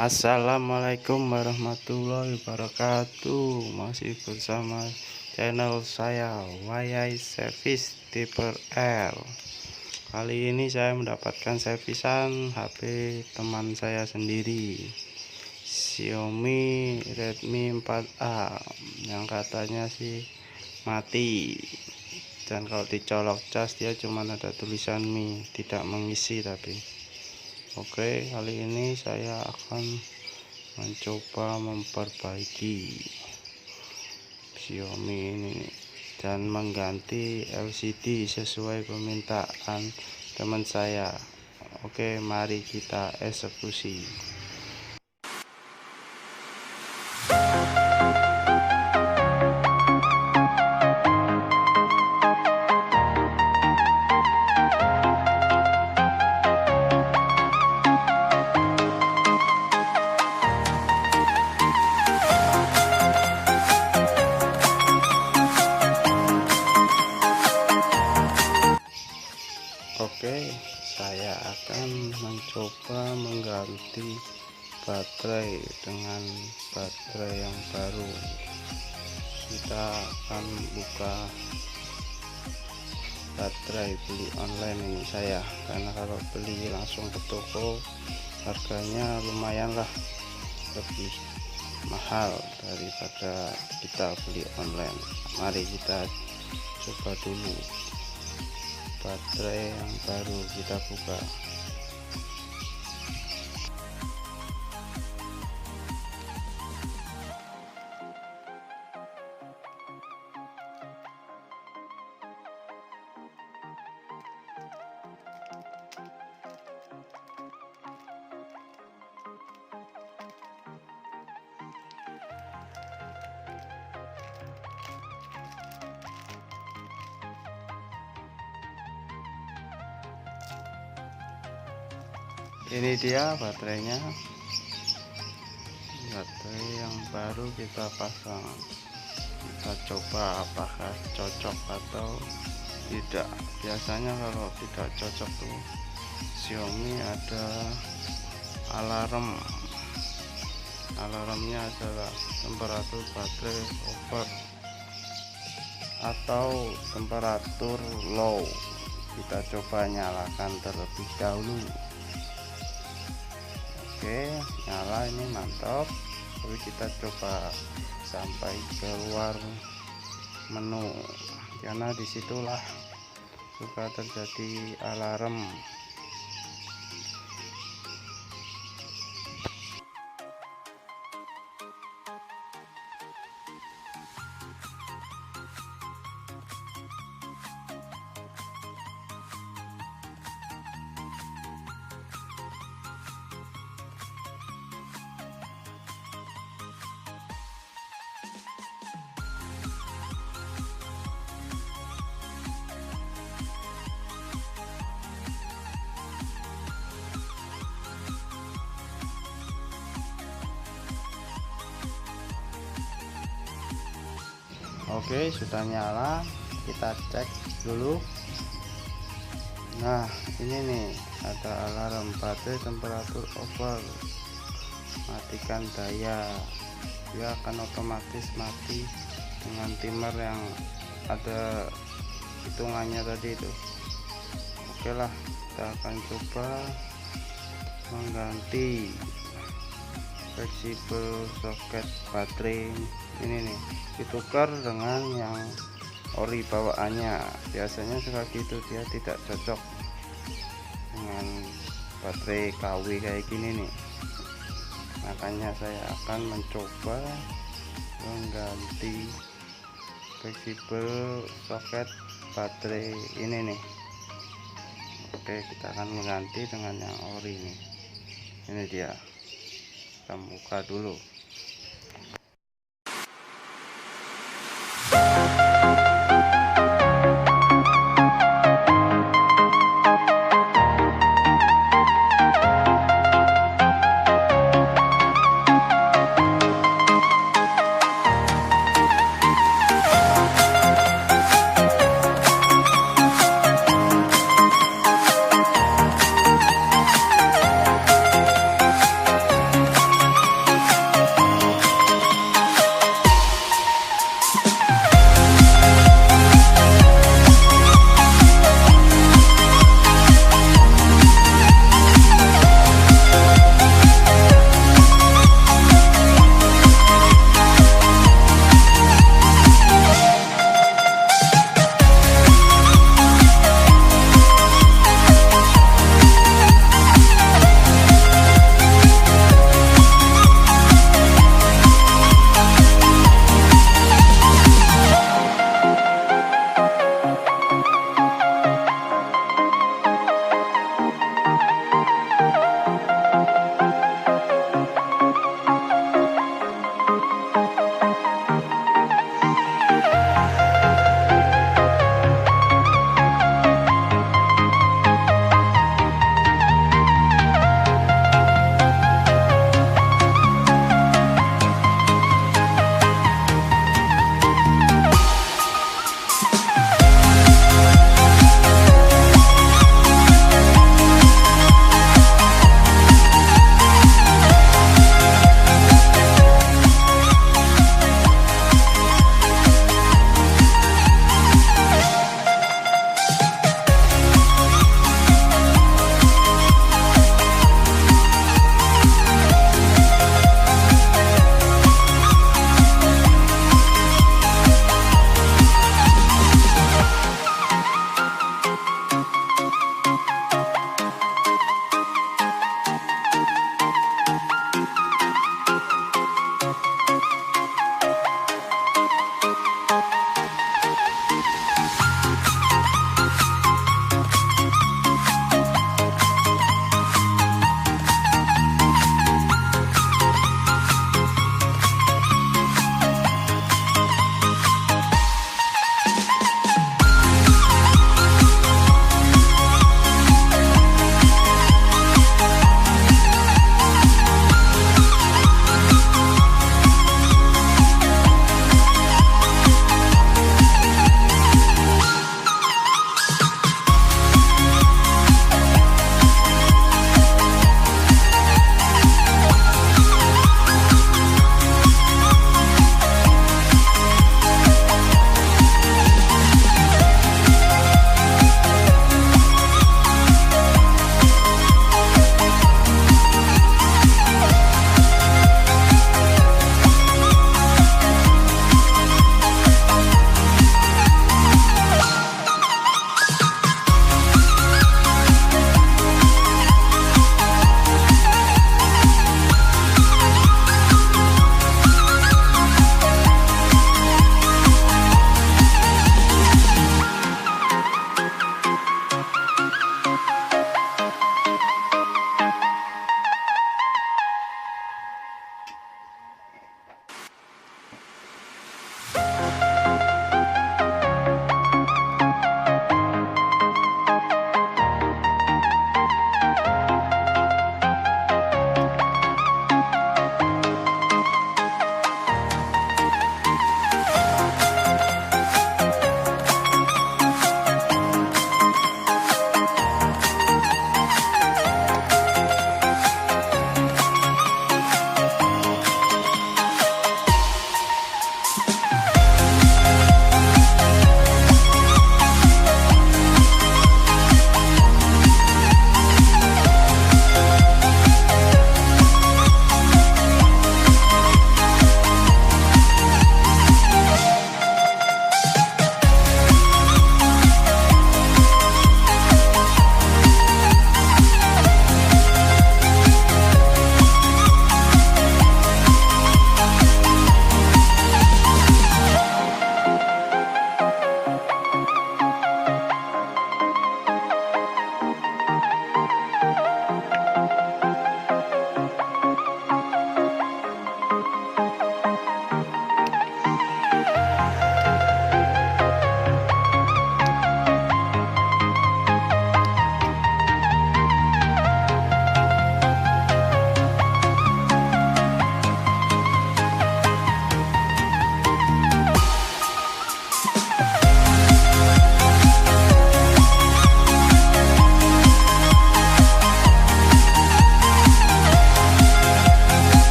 Assalamualaikum warahmatullahi wabarakatuh. Masih bersama channel saya Wayai Service Tipe L. Kali ini saya mendapatkan servisan HP teman saya sendiri, Xiaomi Redmi 4A, yang katanya sih mati. Dan kalau dicolok cas dia cuma ada tulisan Mi, tidak mengisi. Tapi oke, kali ini saya akan mencoba memperbaiki Xiaomi ini dan mengganti LCD sesuai permintaan teman saya. Oke, mari kita eksekusi. Oke, saya akan mencoba mengganti baterai dengan baterai yang baru. Kita akan buka baterai beli online ini saya, karena kalau beli langsung ke toko harganya lumayan lah lebih mahal daripada kita beli online. Mari kita coba dulu baterai yang baru, kita buka. Ini dia baterainya, baterai yang baru kita pasang. Kita coba apakah cocok atau tidak. Biasanya kalau tidak cocok tuh Xiaomi ada alarmnya adalah temperatur baterai over atau temperatur low. Kita coba nyalakan terlebih dahulu. Oke, nyala, ini mantap. Tapi kita coba sampai keluar menu, karena disitulah suka terjadi alarm. Oke, sudah nyala. Kita cek dulu. Nah, ini nih ada alarm baterai temperatur over, matikan daya. Dia akan otomatis mati dengan timer yang ada hitungannya tadi itu. Oke lah, kita akan coba mengganti fleksibel soket baterai ini nih, ditukar dengan yang ori bawaannya. Biasanya seperti itu, dia tidak cocok dengan baterai KW kayak gini nih. Makanya saya akan mencoba mengganti fleksibel soket baterai ini nih. Oke, kita akan mengganti dengan yang ori nih. Ini dia, kita buka dulu.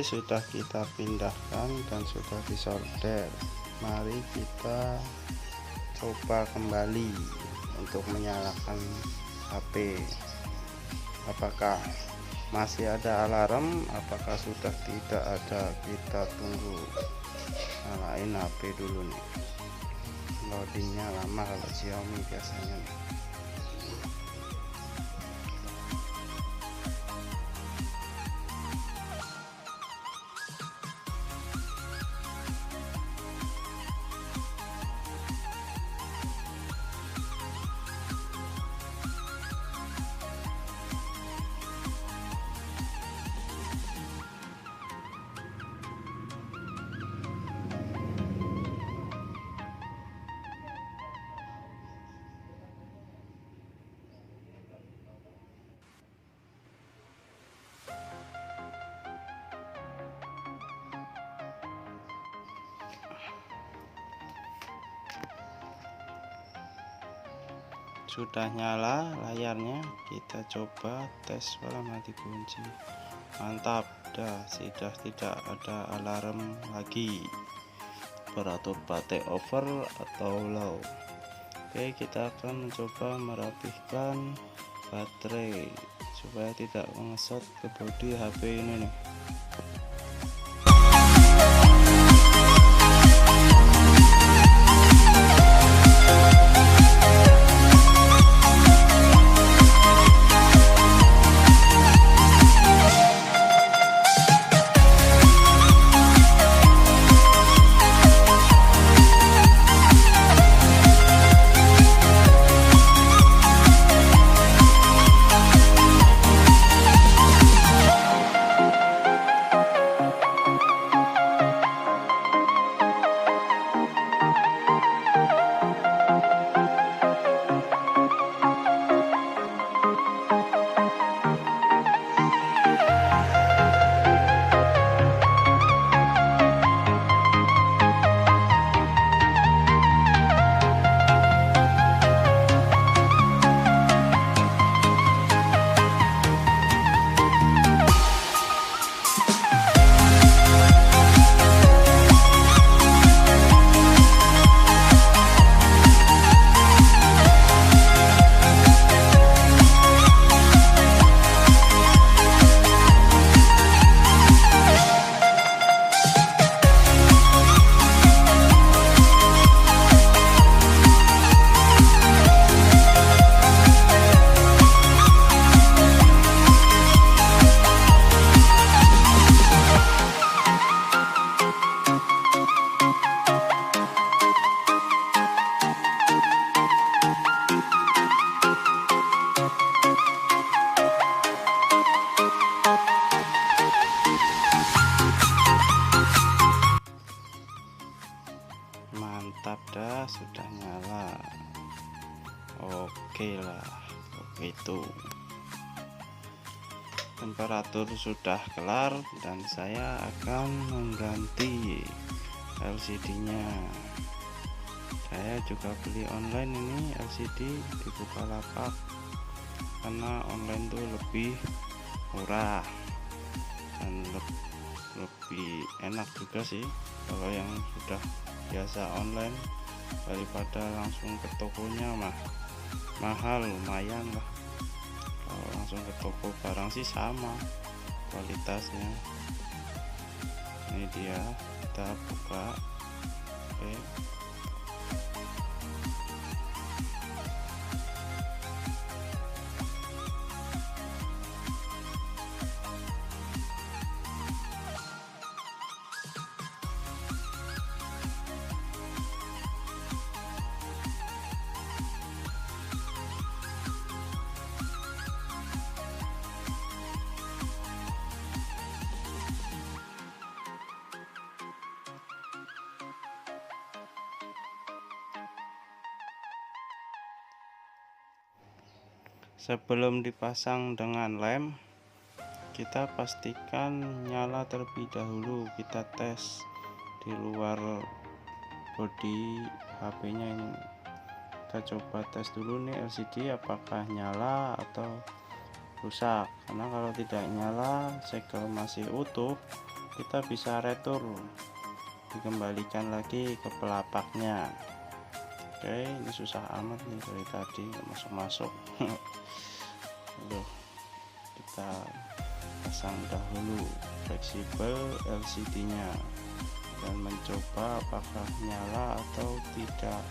sudah kita pindahkan dan sudah disolder. Mari kita coba kembali untuk menyalakan HP. Apakah masih ada alarm? Apakah sudah tidak ada? Kita tunggu. Nyalain HP dulu nih. Loadingnya lama kalau Xiaomi biasanya nih. Sudah nyala layarnya, kita coba tes suara mati kunci. Mantap, sudah tidak ada alarm lagi. Temperatur baterai over atau low. Oke, kita akan mencoba merapihkan baterai supaya tidak mengesot ke bodi HP ini nih. Mantap sudah nyala. Oke lah, begitu. Temperatur sudah kelar dan saya akan mengganti LCD-nya. Saya juga beli online ini LCD di Bukalapak karena online tuh lebih murah dan lebih enak juga sih kalau yang sudah biasa online daripada langsung ke tokonya mahal lumayan lah. Kalau langsung ke toko barang sih sama kualitasnya. Ini dia, kita buka. Oke. Sebelum dipasang dengan lem, kita pastikan nyala terlebih dahulu. Kita tes di luar bodi HP-nya ini. Kita coba tes dulu nih LCD apakah nyala atau rusak. Karena kalau tidak nyala, segel masih utuh, kita bisa retur, dikembalikan lagi ke pelapaknya. Oke, ini susah amat nih dari tadi masuk Aduh, kita pasang dahulu fleksibel LCD nya dan mencoba apakah nyala atau tidak.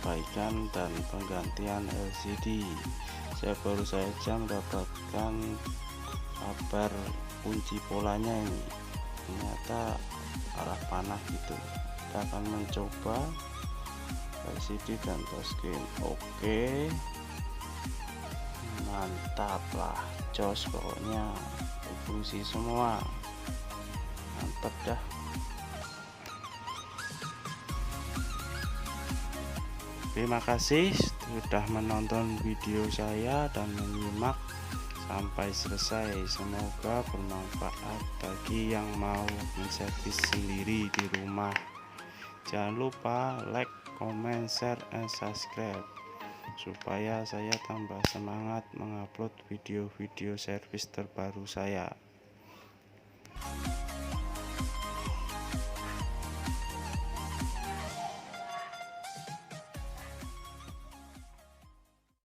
perbaikan dan penggantian LCD. Saya baru saja mendapatkan kabar kunci polanya ini, ternyata arah panah gitu. Kita akan mencoba LCD dan touchscreen. Oke, mantap lah, jos pokoknya, fungsi semua, mantap dah. Terima kasih sudah menonton video saya dan menyimak sampai selesai. Semoga bermanfaat bagi yang mau menservis sendiri di rumah. Jangan lupa like, comment, share, and subscribe supaya saya tambah semangat mengupload video-video servis terbaru saya.